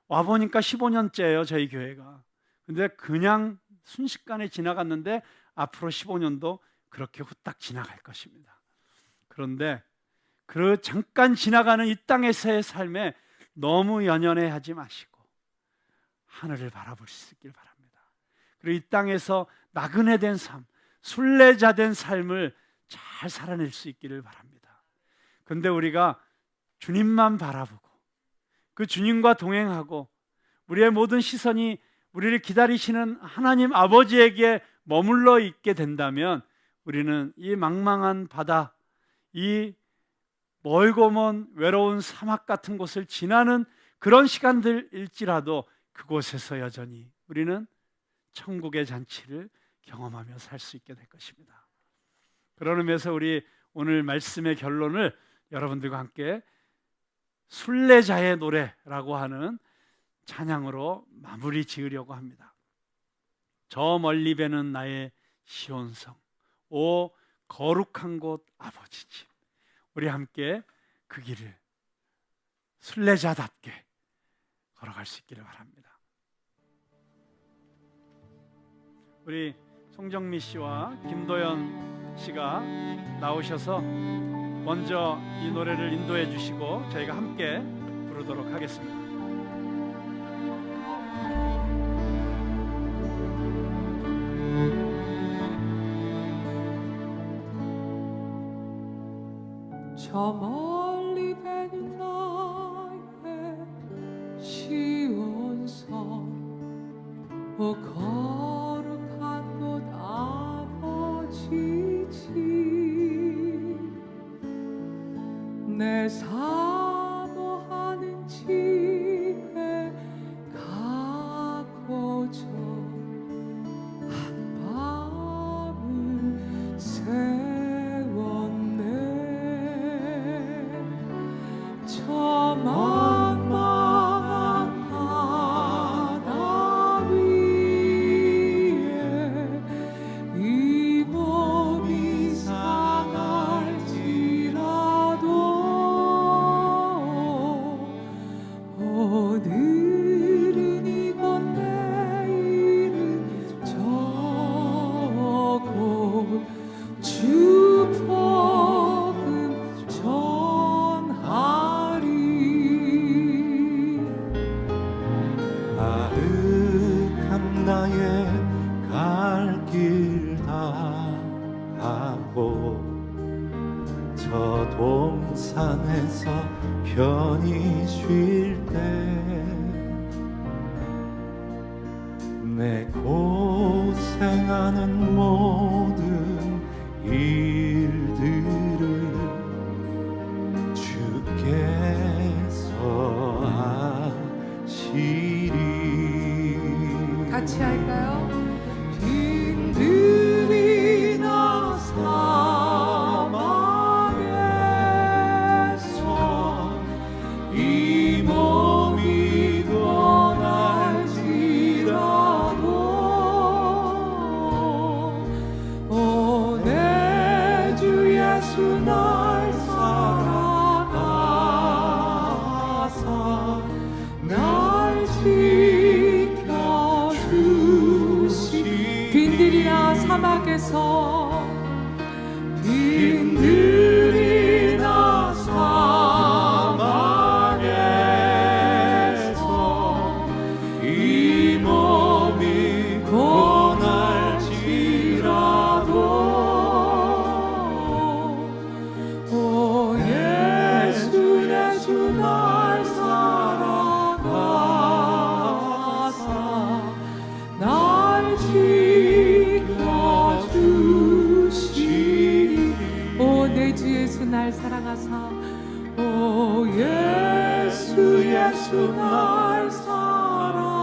와보니까 15년째예요, 저희 교회가. 근데 그냥 순식간에 지나갔는데 앞으로 15년도 그렇게 후딱 지나갈 것입니다. 그런데 그 잠깐 지나가는 이 땅에서의 삶에 너무 연연해하지 마시고 하늘을 바라볼 수 있길 바랍니다. 그리고 이 땅에서 나그네 된 삶, 순례자 된 삶을 잘 살아낼 수 있기를 바랍니다. 그런데 우리가 주님만 바라보고 그 주님과 동행하고 우리의 모든 시선이 우리를 기다리시는 하나님 아버지에게 머물러 있게 된다면 우리는 이 망망한 바다, 이 멀고 먼 외로운 사막 같은 곳을 지나는 그런 시간들일지라도 그곳에서 여전히 우리는 천국의 잔치를 경험하며 살 수 있게 될 것입니다. 그런 의미에서 우리 오늘 말씀의 결론을 여러분들과 함께 순례자의 노래라고 하는 찬양으로 마무리 지으려고 합니다. 저 멀리 배는 나의 시온성, 오 거룩한 곳 아버지 집. 우리 함께 그 길을 순례자답게 걸어갈 수 있기를 바랍니다. 우리 송정미 씨와 김도연 씨가 나오셔서 먼저 이 노래를 인도해 주시고 저희가 함께 부르도록 하겠습니다. 저 멀리 배는 나의 시온성, 오 거룩한 곳 아버지 집. 내 사모하는 집에 가고자 한 밤을 세웠네. 저 망망한 바다 위에 이 몸이 상할지라도 오늘은 이곳 내일은 저곳 주 복음 전하리. 아득한 나의 갈 길 다 가고 저 동산에서 편히 쉴 때 내 고생하는 모든 일들을 주께서 아시리. 같이 할까요? 빈들이 나 사막에서 이 몸이 고날지라도 오 내 주 예수 날 사랑하사 날 지켜주시. 빈들이나 사막에서 빈들이나 사막에서 이 몸이 고날지라도 오 예수 예수 날 사랑하사 날 지켜주시. 오 내 주 예수 날 사랑하사 오 예수 예수 날 사랑하사